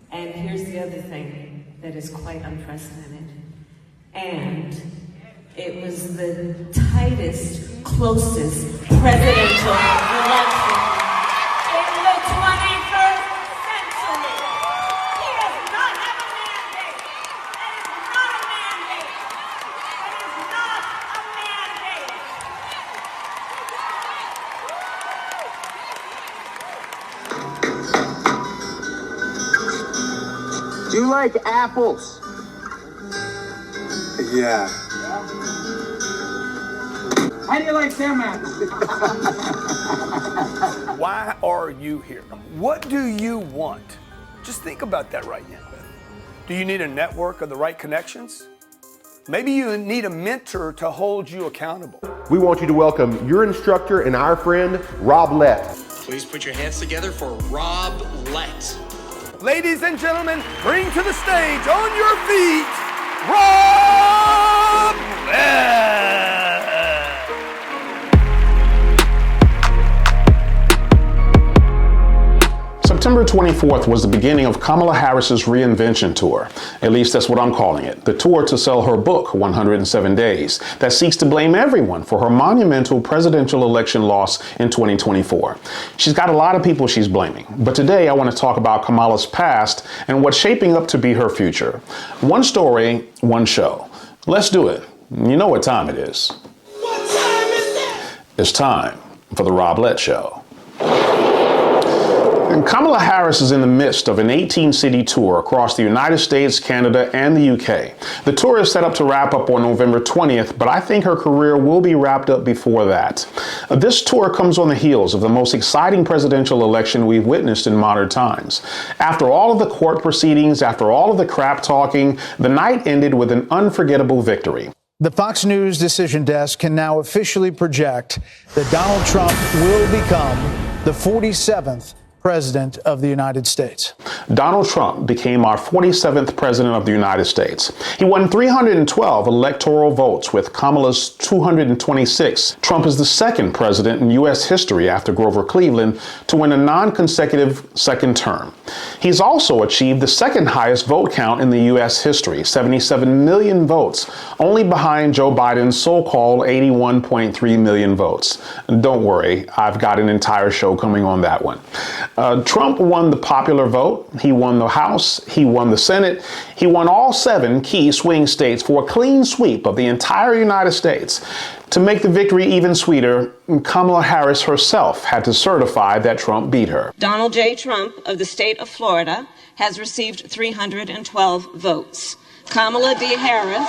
And here's the other thing that is quite unprecedented. And it was the tightest, closest presidential election in the 21st century. He does not have a mandate. That is not a mandate. That is not a mandate. Do you like apples? Yeah. How do you like them apples? Why are you here? What do you want? Just think about that right now. Do you need a network of the right connections? Maybe you need a mentor to hold you accountable. We want you to welcome your instructor and our friend, Rob Lett. Please put your hands together for Rob Lett. Ladies and gentlemen, bring to the stage, on your feet, Rob Lett. September 24th was the beginning of Kamala Harris's Reinvention tour. At least that's what I'm calling it. The tour to sell her book, 107 Days, that seeks to blame everyone for her monumental presidential election loss in 2024. She's got a lot of people she's blaming. But today I want to talk about Kamala's past and what's shaping up to be her future. One story, one show. Let's do it. You know what time it is. What time is it? It's time for the Rob Lett Show. And Kamala Harris is in the midst of an 18-city tour across the United States, Canada, and the UK. The tour is set up to wrap up on November 20th, but I think her career will be wrapped up before that. This tour comes on the heels of the most exciting presidential election we've witnessed in modern times. After all of the court proceedings, after all of the crap talking, the night ended with an unforgettable victory. The Fox News decision desk can now officially project that Donald Trump will become the 47th President of the United States. Donald Trump became our 47th President of the United States. He won 312 electoral votes with Kamala's 226. Trump is the second president in U.S. history after Grover Cleveland to win a non-consecutive second term. He's also achieved the second highest vote count in the U.S. history, 77 million votes, only behind Joe Biden's so-called 81.3 million votes. Don't worry, I've got an entire show coming on that one. Trump won the popular vote, he won the House, he won the Senate, he won all 7 key swing states for a clean sweep of the entire United States. To make the victory even sweeter, Kamala Harris herself had to certify that Trump beat her. Donald J. Trump of the state of Florida has received 312 votes. Kamala D. Harris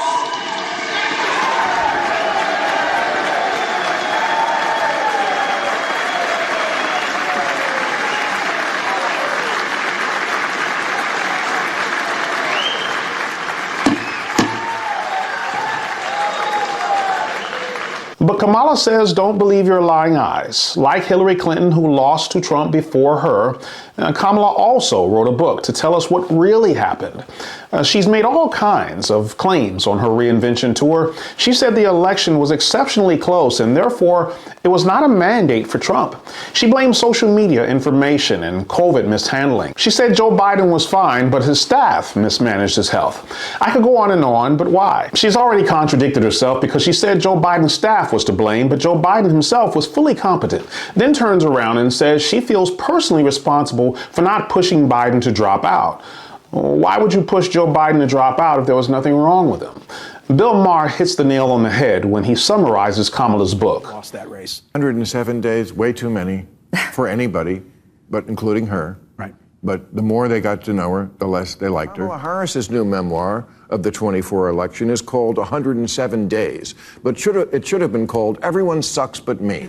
But Kamala says don't believe your lying eyes. Like Hillary Clinton, who lost to Trump before her, Kamala also wrote a book to tell us what really happened. She's made all kinds of claims on her Reinvention tour. She said the election was exceptionally close and therefore it was not a mandate for Trump. She blamed social media information and COVID mishandling. She said Joe Biden was fine, but his staff mismanaged his health. I could go on, but why? She's already contradicted herself because she said Joe Biden's staff was to blame, but Joe Biden himself was fully competent. Then turns around and says she feels personally responsible for not pushing Biden to drop out. Why would you push Joe Biden to drop out if there was nothing wrong with him? Bill Maher hits the nail on the head when he summarizes Kamala's book. Lost that race. 107 days, way too many for anybody, but including her. Right. But the more they got to know her, the less they liked her. Kamala Harris's new memoir of the 24 election is called 107 Days, but it should have been called Everyone Sucks But Me.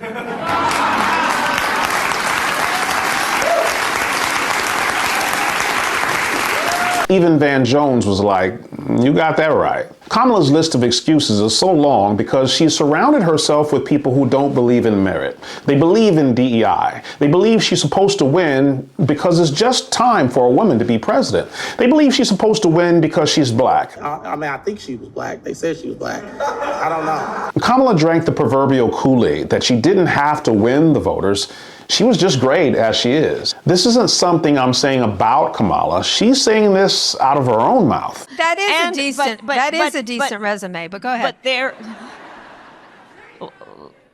Even Van Jones was like, you got that right. Kamala's list of excuses is so long because she's surrounded herself with people who don't believe in merit. They believe in DEI. They believe she's supposed to win because it's just time for a woman to be president. They believe she's supposed to win because she's black. I think she was black. They said she was black. I don't know. Kamala drank the proverbial Kool-Aid that she didn't have to win the voters. She was just great as she is. This isn't something I'm saying about Kamala. She's saying this out of her own mouth. That is a decent resume, but go ahead.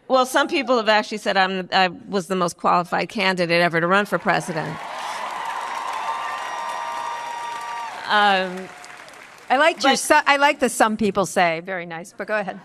Well, some people have actually said I was the most qualified candidate ever to run for president. I like the some people say. Very nice, but go ahead.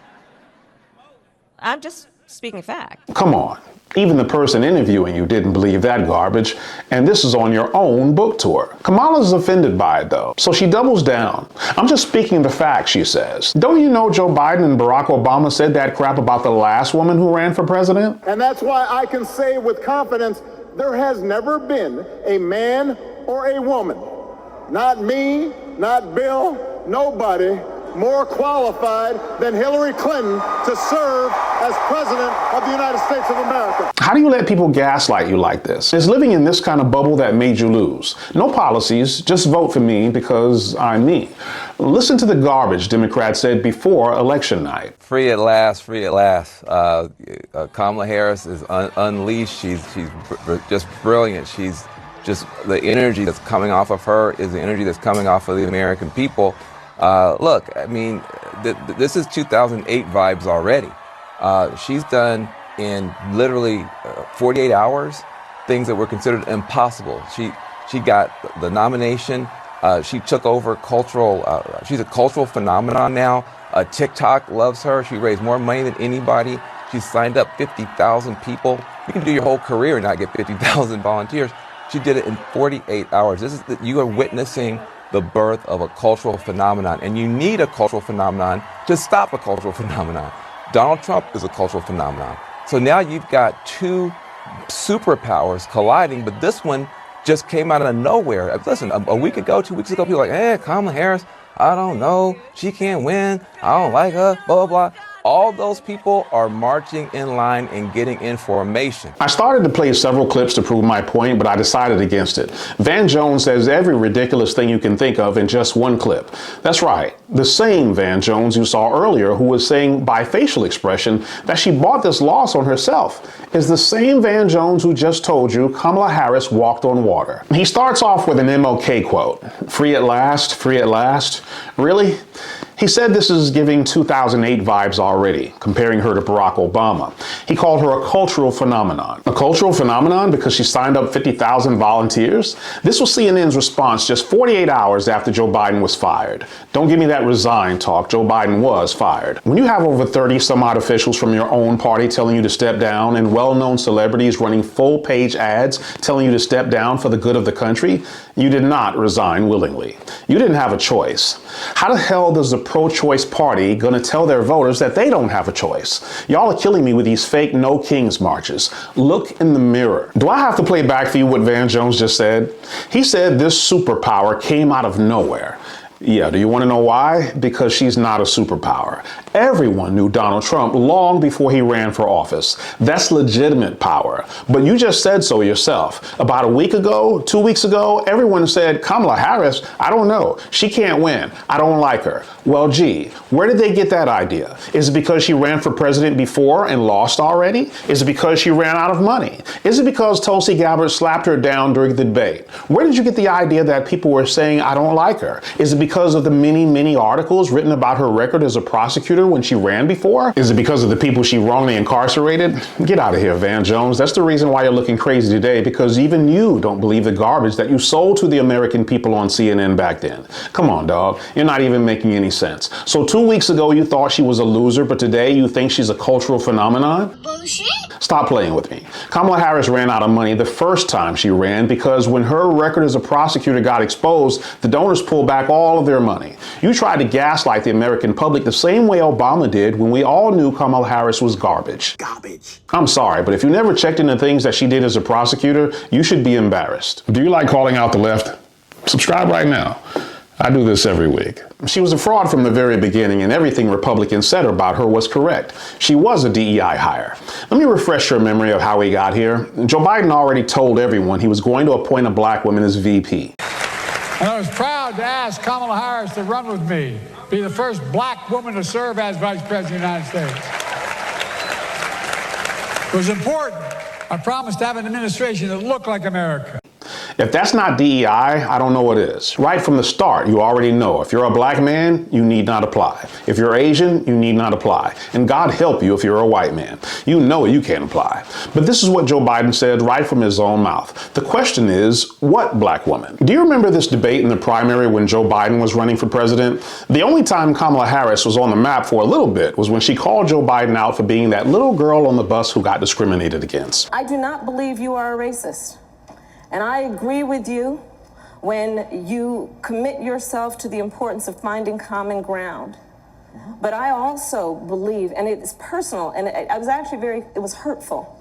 I'm just speaking fact. Come on. Even the person interviewing you didn't believe that garbage, and this is on your own book tour. Kamala's offended by it, though, so she doubles down. I'm just speaking the facts, she says. Don't you know Joe Biden and Barack Obama said that crap about the last woman who ran for president? And that's why I can say with confidence, there has never been a man or a woman, not me, not Bill, nobody, more qualified than Hillary Clinton to serve as president of the United States of America. How do you let people gaslight you like this? Is living in this kind of bubble that made you lose? No policies, just vote for me because I'm me. Listen to the garbage Democrats said before election night. Free at last, free at last. Kamala Harris is unleashed. She's just brilliant. She's just, the energy that's coming off of her is the energy that's coming off of the American people. Look, I mean, this is 2008 vibes already. She's done in literally 48 hours things that were considered impossible. She got the nomination. She took over cultural. She's a cultural phenomenon now. TikTok loves her. She raised more money than anybody. She signed up 50,000 people. You can do your whole career and not get 50,000 volunteers. She did it in 48 hours. You are witnessing the birth of a cultural phenomenon, and you need a cultural phenomenon to stop a cultural phenomenon. Donald Trump is a cultural phenomenon. So now you've got two superpowers colliding, but this one just came out of nowhere. Listen, a week ago, 2 weeks ago, people were like, hey, Kamala Harris, I don't know, she can't win, I don't like her, blah, blah, blah. All those people are marching in line and getting information. I started to play several clips to prove my point, but I decided against it. Van Jones says every ridiculous thing you can think of in just one clip. That's right. The same Van Jones you saw earlier, who was saying by facial expression that she bought this loss on herself, is the same Van Jones who just told you Kamala Harris walked on water. He starts off with an MLK quote. Free at last, free at last. Really? He said this is giving 2008 vibes already, comparing her to Barack Obama. He called her a cultural phenomenon. A cultural phenomenon because she signed up 50,000 volunteers? This was CNN's response just 48 hours after Joe Biden was fired. Don't give me that resigned talk. Joe Biden was fired. When you have over 30 some odd officials from your own party telling you to step down and well-known celebrities running full-page ads telling you to step down for the good of the country, you did not resign willingly. You didn't have a choice. How the hell does the pro-choice party gonna tell their voters that they don't have a choice? Y'all are killing me with these fake No Kings marches. Look in the mirror. Do I have to play back for you what Van Jones just said? He said this superpower came out of nowhere. Yeah, do you want to know why? Because she's not a superpower. Everyone knew Donald Trump long before he ran for office. That's legitimate power. But you just said so yourself. About a week ago, 2 weeks ago, everyone said, Kamala Harris, I don't know. She can't win. I don't like her. Well, gee, where did they get that idea? Is it because she ran for president before and lost already? Is it because she ran out of money? Is it because Tulsi Gabbard slapped her down during the debate? Where did you get the idea that people were saying, I don't like her? Is it because of the many articles written about her record as a prosecutor when she ran before? Is it because of the people she wrongly incarcerated? Get out of here, Van Jones. That's the reason why you're looking crazy today, because even you don't believe the garbage that you sold to the American people on CNN back then. Come on, dog. You're not even making any sense. So 2 weeks ago, you thought she was a loser, but today you think she's a cultural phenomenon? Bullshit. Stop playing with me. Kamala Harris ran out of money the first time she ran because when her record as a prosecutor got exposed, the donors pulled back all of their money. You tried to gaslight the American public the same way Obama did when we all knew Kamala Harris was garbage. Garbage. I'm sorry, but if you never checked into things that she did as a prosecutor, you should be embarrassed. Do you like calling out the left? Subscribe right now. I do this every week. She was a fraud from the very beginning, and everything Republicans said about her was correct. She was a DEI hire. Let me refresh your memory of how he got here. Joe Biden already told everyone he was going to appoint a black woman as VP. And I was proud to ask Kamala Harris to run with me, be the first black woman to serve as Vice President of the United States. It was important I promised to have an administration that looked like America. If that's not DEI, I don't know what is. Right from the start, you already know if you're a black man, you need not apply. If you're Asian, you need not apply. And God help you if you're a white man. You know you can't apply. But this is what Joe Biden said right from his own mouth. The question is, what black woman? Do you remember this debate in the primary when Joe Biden was running for president? The only time Kamala Harris was on the map for a little bit was when she called Joe Biden out for being that little girl on the bus who got discriminated against. I do not believe you are a racist. And I agree with you when you commit yourself to the importance of finding common ground. But I also believe, and it's personal, and I was actually it was hurtful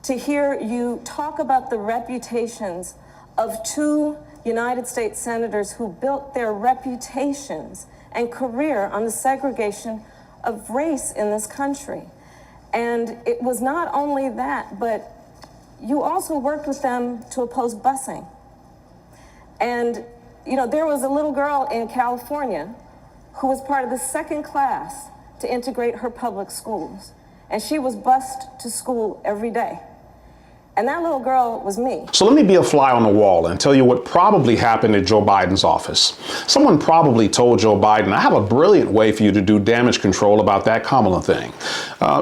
to hear you talk about the reputations of two United States senators who built their reputations and career on the segregation of race in this country. And it was not only that, but you also worked with them to oppose busing. And, you know, there was a little girl in California who was part of the second class to integrate her public schools. And she was bused to school every day. And that little girl was me. So let me be a fly on the wall and tell you what probably happened at Joe Biden's office. Someone probably told Joe Biden, I have a brilliant way for you to do damage control about that Kamala thing.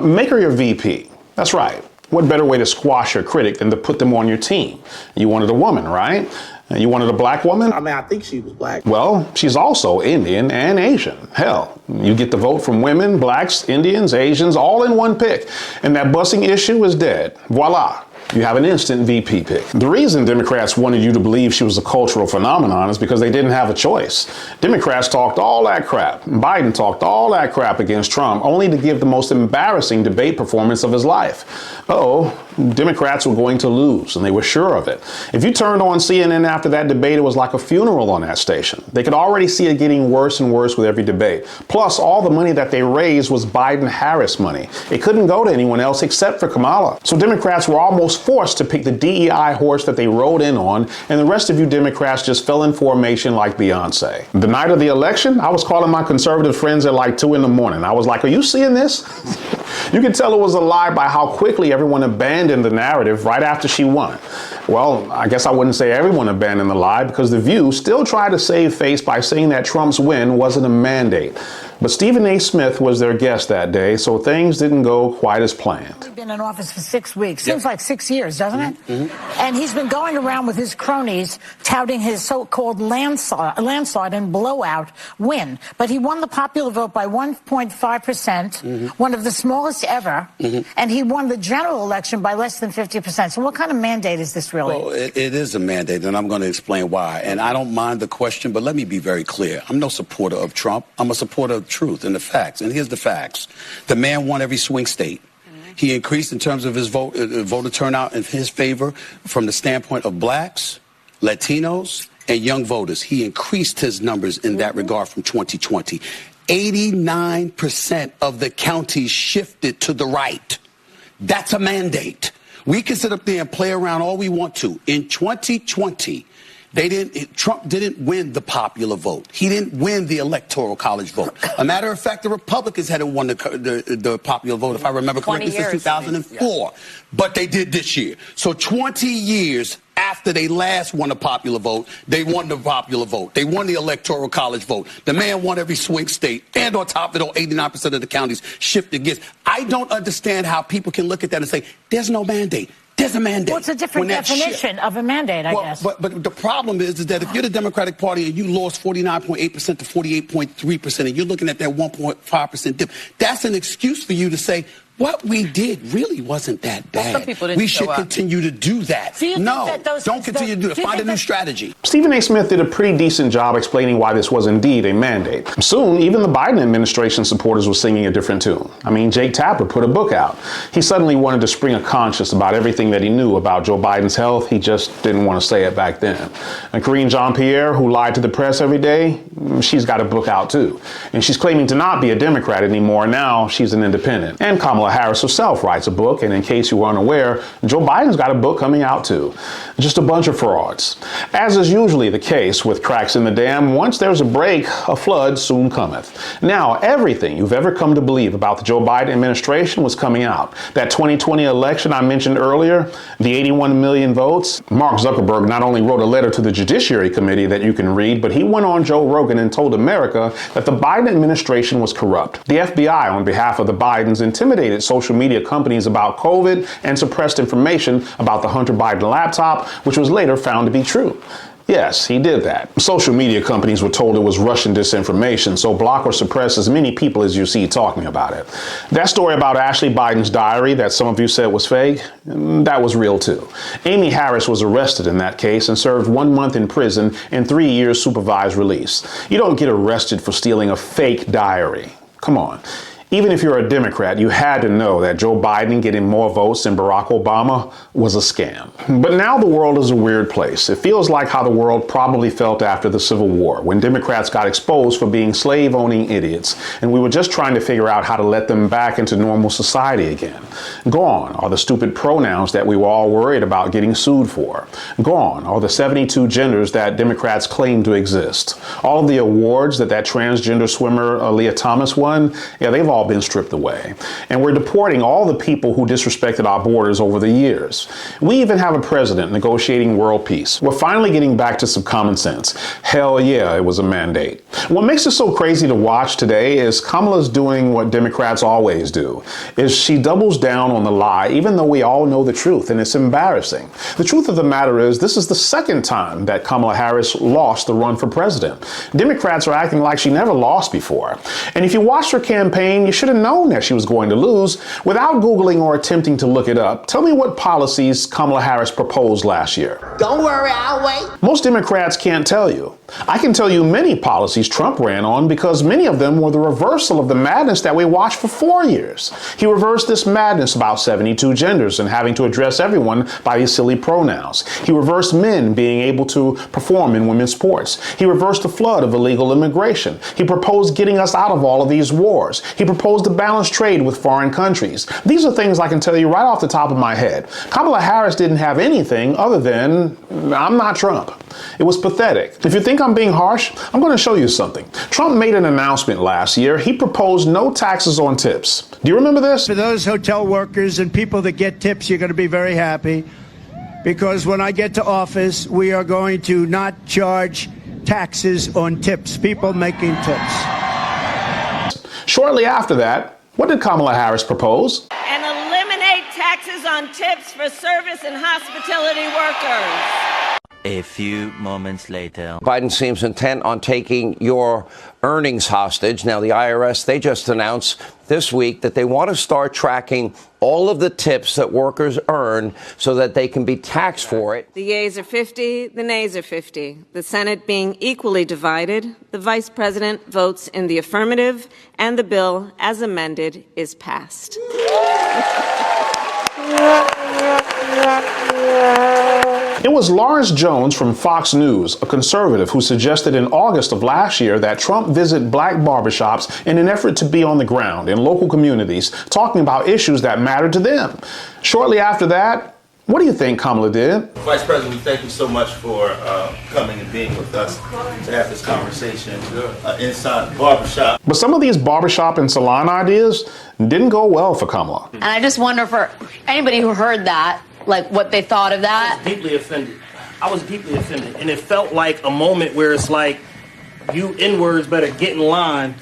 Make her your VP. That's right. What better way to squash your critic than to put them on your team? You wanted a woman, right? You wanted a black woman? I mean, I think she was black. Well, she's also Indian and Asian. Hell, you get the vote from women, blacks, Indians, Asians, all in one pick. And that busing issue is dead. Voila. You have an instant VP pick. The reason Democrats wanted you to believe she was a cultural phenomenon is because they didn't have a choice. Democrats talked all that crap. Biden talked all that crap against Trump, only to give the most embarrassing debate performance of his life. Democrats were going to lose, and they were sure of it. If you turned on CNN after that debate, it was like a funeral on that station. They could already see it getting worse and worse with every debate. Plus, all the money that they raised was Biden-Harris money. It couldn't go to anyone else except for Kamala. So Democrats were almost forced to pick the DEI horse that they rode in on, and the rest of you Democrats just fell in formation like Beyonce. The night of the election, I was calling my conservative friends at like 2 a.m. I was like, are you seeing this? You could tell it was a lie by how quickly everyone abandoned the narrative right after she won. Well, I guess I wouldn't say everyone abandoned the lie, because The View still tried to save face by saying that Trump's win wasn't a mandate. But Stephen A. Smith was their guest that day, so things didn't go quite as planned. He's been in office for 6 weeks. Seems like 6 years, doesn't it? Mm-hmm. And he's been going around with his cronies touting his so-called landslide and blowout win. But he won the popular vote by 1.5%, one of the smallest ever, and he won the general election by less than 50%. So what kind of mandate is this really? Well, it is a mandate, and I'm going to explain why. And I don't mind the question, but let me be very clear. I'm no supporter of Trump. I'm a supporter of truth and the facts. And here's the facts. The man won every swing state. He increased in terms of his voter turnout in his favor from the standpoint of blacks, Latinos, and young voters. He increased his numbers in that regard from 2020. 89% of the counties shifted to the right. That's a mandate. We can sit up there and play around all we want to. In 2020, Trump didn't win the popular vote. He didn't win the electoral college vote. A matter of fact, the Republicans hadn't won the popular vote, if I remember correctly, since 2004. Yeah. But they did this year. So 20 years after they last won a popular vote, they won the popular vote. They won the electoral college vote. The man won every swing state. And on top of it, 89% of the counties shifted against. I don't understand how people can look at that and say, there's no mandate. There's a mandate. Well, it's a different definition of a mandate, I guess. But the problem is that if you're the Democratic Party and you lost 49.8% to 48.3%, and you're looking at that 1.5% dip, that's an excuse for you to say, what we did really wasn't that bad. Some people didn't we should continue to do that. No, don't continue to do it. Find a new strategy. Stephen A. Smith did a pretty decent job explaining why this was indeed a mandate. Soon, even the Biden administration supporters were singing a different tune. I mean, Jake Tapper put a book out. He suddenly wanted to spring a conscience about everything that he knew about Joe Biden's health. He just didn't want to say it back then. And Karine Jean-Pierre, who lied to the press every day, she's got a book out too. And she's claiming to not be a Democrat anymore. Now she's an independent. And Kamala Kamala Harris herself writes a book, and in case you were unaware, Joe Biden's got a book coming out too. Just a bunch of frauds. As is usually the case with cracks in the dam, once there's a break, a flood soon cometh. Now, everything you've ever come to believe about the Joe Biden administration was coming out. That 2020 election I mentioned earlier, the 81 million votes, Mark Zuckerberg not only wrote a letter to the Judiciary Committee that you can read, but he went on Joe Rogan and told America that the Biden administration was corrupt. The FBI, on behalf of the Bidens, intimidated social media companies about COVID and suppressed information about the Hunter Biden laptop, which was later found to be true. Yes, he did that. Social media companies were told it was Russian disinformation, so block or suppress as many people as you see talking about it. That story about Ashley Biden's diary that some of you said was fake, that was real too. Amy Harris was arrested in that case and served 1 month in prison and 3 years supervised release. You don't get arrested for stealing a fake diary. Come on. Even if you're a Democrat, you had to know that Joe Biden getting more votes than Barack Obama was a scam. But now the world is a weird place. It feels like how the world probably felt after the Civil War, when Democrats got exposed for being slave-owning idiots, and we were just trying to figure out how to let them back into normal society again. Gone are the stupid pronouns that we were all worried about getting sued for. Gone are the 72 genders that Democrats claim to exist. All of the awards that transgender swimmer Leah Thomas won, they've all been stripped away. And we're deporting all the people who disrespected our borders over the years. We even have a president negotiating world peace. We're finally getting back to some common sense. Hell yeah, it was a mandate. What makes it so crazy to watch today is Kamala's doing what Democrats always do, is she doubles down on the lie, even though we all know the truth, and it's embarrassing. The truth of the matter is, this is the second time that Kamala Harris lost the run for president. Democrats are acting like she never lost before. And if you watched her campaign, you should have known that she was going to lose. Without Googling or attempting to look it up, tell me what policies Kamala Harris proposed last year. Don't worry, I'll wait. Most Democrats can't tell you. I can tell you many policies Trump ran on because many of them were the reversal of the madness that we watched for 4 years. He reversed this madness about 72 genders and having to address everyone by these silly pronouns. He reversed men being able to perform in women's sports. He reversed the flood of illegal immigration. He proposed getting us out of all of these wars. He proposed to balance trade with foreign countries. These are things I can tell you right off the top of my head. Kamala Harris didn't have anything other than, I'm not Trump. It was pathetic. If you think I'm being harsh, I'm going to show you something. Trump made an announcement last year. He proposed no taxes on tips. Do you remember this? For those hotel workers and people that get tips, you're going to be very happy, because when I get to office, we are going to not charge taxes on tips, people making tips. Shortly after that, what did Kamala Harris propose? And eliminate taxes on tips for service and hospitality workers. A few moments later. Biden seems intent on taking your earnings hostage. Now, the IRS, they just announced this week that they want to start tracking all of the tips that workers earn so that they can be taxed for it. The yeas are 50, the nays are 50. The Senate being equally divided, the vice president votes in the affirmative, and the bill, as amended, is passed. It was Lawrence Jones from Fox News, a conservative, who suggested in August of last year that Trump visit black barbershops in an effort to be on the ground in local communities, talking about issues that matter to them. Shortly after that, what do you think Kamala did? Vice President, thank you so much for coming and being with us to have this conversation inside the barbershop. But some of these barbershop and salon ideas didn't go well for Kamala. And I just wonder for anybody who heard that, like what they thought of that. I was deeply offended. And it felt like a moment where it's like, you N-words better get in line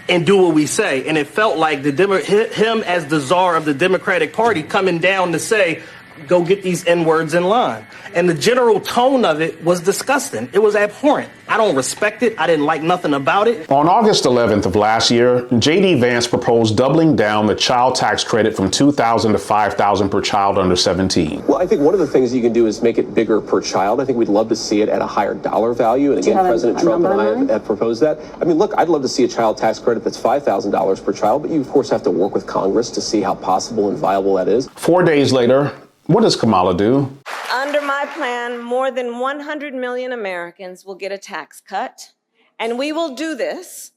and do what we say. And it felt like him as the czar of the Democratic Party coming down to say, go get these N-words in line. And the general tone of it was disgusting. It was abhorrent. I don't respect it. I didn't like nothing about it. On August 11th of last year, J.D. Vance proposed doubling down the child tax credit from $2,000 to $5,000 per child under 17. Well, I think one of the things you can do is make it bigger per child. I think we'd love to see it at a higher dollar value. And again, President Trump and I have proposed that. I mean, look, I'd love to see a child tax credit that's $5,000 per child, but you, of course, have to work with Congress to see how possible and viable that is. 4 days later, what does Kamala do? Under my plan, more than 100 million Americans will get a tax cut, and we will do this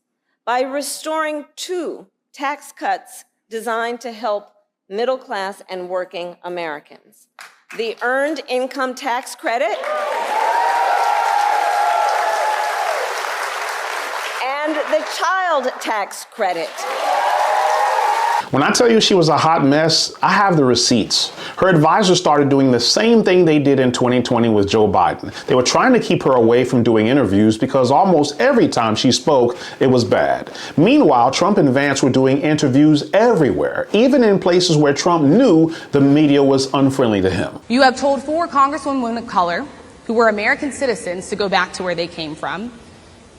by restoring 2 tax cuts designed to help middle-class and working Americans. The Earned Income Tax Credit and the Child Tax Credit. When I tell you she was a hot mess, I have the receipts. Her advisors started doing the same thing they did in 2020 with Joe Biden. They were trying to keep her away from doing interviews because almost every time she spoke, it was bad. Meanwhile, Trump and Vance were doing interviews everywhere, even in places where Trump knew the media was unfriendly to him. You have told 4 congresswomen of color who were American citizens to go back to where they came from.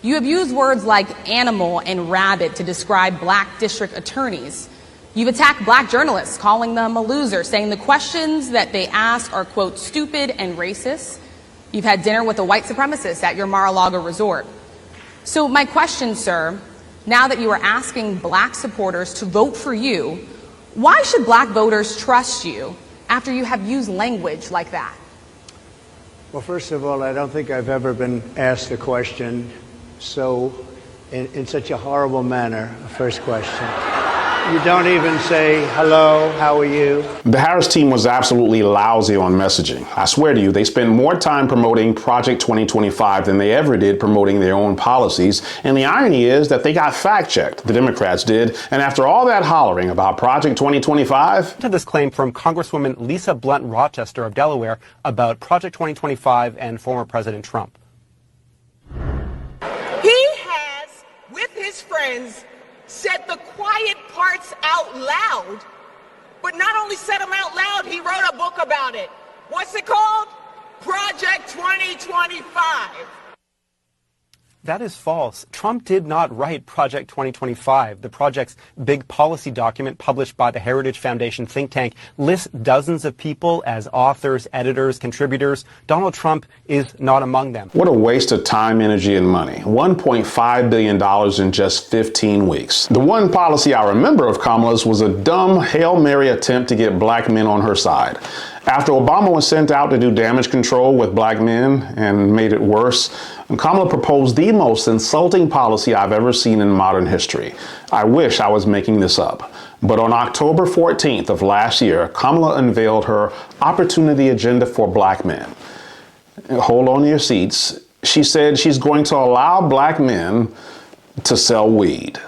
You have used words like animal and rabid to describe black district attorneys. You've attacked black journalists, calling them a loser, saying the questions that they ask are, quote, stupid and racist. You've had dinner with a white supremacist at your Mar-a-Lago resort. So my question, sir, now that you are asking black supporters to vote for you, why should black voters trust you after you have used language like that? Well, first of all, I don't think I've ever been asked a question so in such a horrible manner. First question. You don't even say, hello, how are you? The Harris team was absolutely lousy on messaging. I swear to you, they spent more time promoting Project 2025 than they ever did promoting their own policies. And the irony is that they got fact-checked, the Democrats did. And after all that hollering about Project 2025... To this claim from Congresswoman Lisa Blunt Rochester of Delaware about Project 2025 and former President Trump. He has, with his friends, said the quiet parts out loud, but not only said them out loud, he wrote a book about it. What's it called? Project 2025. That is false. Trump did not write Project 2025. The project's big policy document published by the Heritage Foundation think tank lists dozens of people as authors, editors, contributors. Donald Trump is not among them. What a waste of time, energy, and money. $1.5 billion in just 15 weeks. The one policy I remember of Kamala's was a dumb Hail Mary attempt to get black men on her side. After Obama was sent out to do damage control with black men and made it worse, Kamala proposed the most insulting policy I've ever seen in modern history. I wish I was making this up. But on October 14th of last year, Kamala unveiled her opportunity agenda for black men. Hold on to your seats. She said she's going to allow black men to sell weed.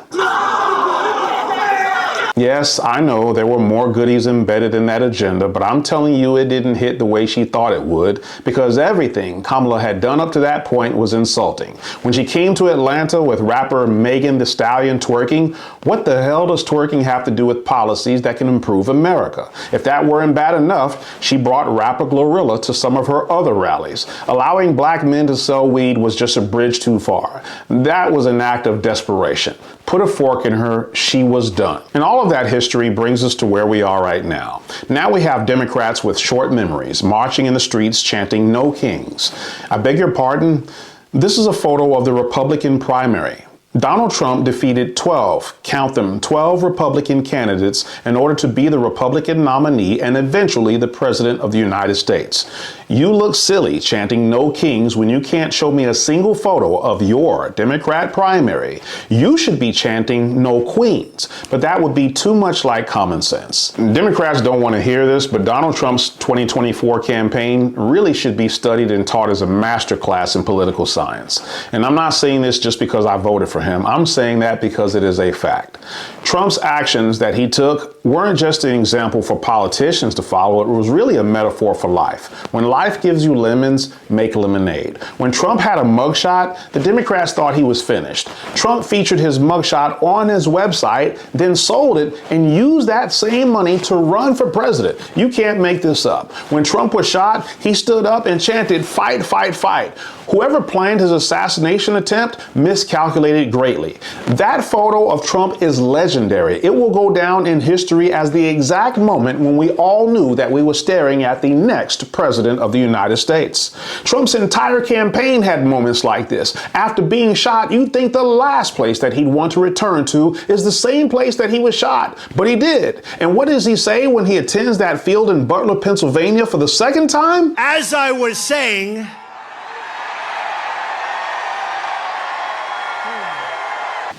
Yes, I know there were more goodies embedded in that agenda, but I'm telling you it didn't hit the way she thought it would, because everything Kamala had done up to that point was insulting. When she came to Atlanta with rapper Megan Thee Stallion twerking, what the hell does twerking have to do with policies that can improve America? If that weren't bad enough, she brought rapper Glorilla to some of her other rallies. Allowing black men to sell weed was just a bridge too far. That was an act of desperation. Put a fork in her, she was done. And all of that history brings us to where we are right now. Now we have Democrats with short memories marching in the streets chanting "No Kings." I beg your pardon? This is a photo of the Republican primary. Donald Trump defeated 12, count them, 12 Republican candidates in order to be the Republican nominee and eventually the President of the United States. You look silly chanting "No Kings" when you can't show me a single photo of your Democrat primary. You should be chanting "No Queens," but that would be too much like common sense. Democrats don't want to hear this, but Donald Trump's 2024 campaign really should be studied and taught as a masterclass in political science. And I'm not saying this just because I voted for him. I'm saying that because it is a fact. Trump's actions that he took weren't just an example for politicians to follow. It was really a metaphor for life. When life gives you lemons, make lemonade. When Trump had a mugshot, the Democrats thought he was finished. Trump featured his mugshot on his website, then sold it and used that same money to run for president. You can't make this up. When Trump was shot, he stood up and chanted, "Fight, fight, fight." Whoever planned his assassination attempt miscalculated greatly. That photo of Trump is legendary. It will go down in history as the exact moment when we all knew that we were staring at the next president of the United States. Trump's entire campaign had moments like this. After being shot, you'd think the last place that he'd want to return to is the same place that he was shot. But he did. And what does he say when he attends that field in Butler, Pennsylvania for the second time? As I was saying,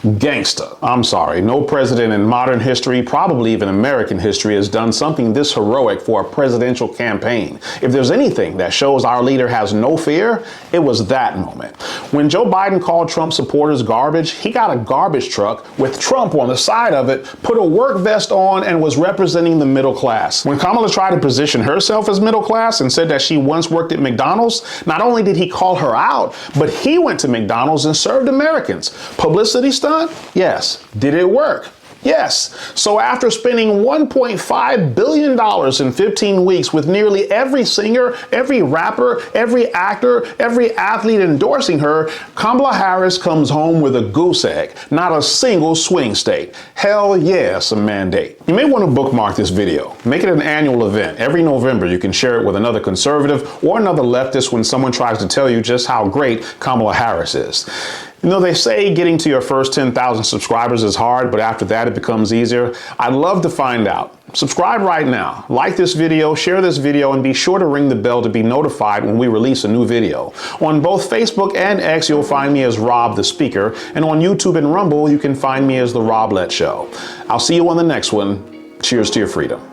Gangsta. I'm sorry, no president in modern history, probably even American history, has done something this heroic for a presidential campaign. If there's anything that shows our leader has no fear, it was that moment. When Joe Biden called Trump supporters garbage, he got a garbage truck with Trump on the side of it, put a work vest on, and was representing the middle class. When Kamala tried to position herself as middle class and said that she once worked at McDonald's, not only did he call her out, but he went to McDonald's and served Americans. Publicity stunt? Yes. Did it work? Yes. So after spending $1.5 billion in 15 weeks with nearly every singer, every rapper, every actor, every athlete endorsing her, Kamala Harris comes home with a goose egg, not a single swing state. Hell yes, a mandate. You may want to bookmark this video. Make it an annual event. Every November, you can share it with another conservative or another leftist when someone tries to tell you just how great Kamala Harris is. You know, they say getting to your first 10,000 subscribers is hard, but after that, it becomes easier. I'd love to find out. Subscribe right now. Like this video, share this video, and be sure to ring the bell to be notified when we release a new video. On both Facebook and X, you'll find me as Rob the Speaker, and on YouTube and Rumble, you can find me as The Rob Lett Show. I'll see you on the next one. Cheers to your freedom.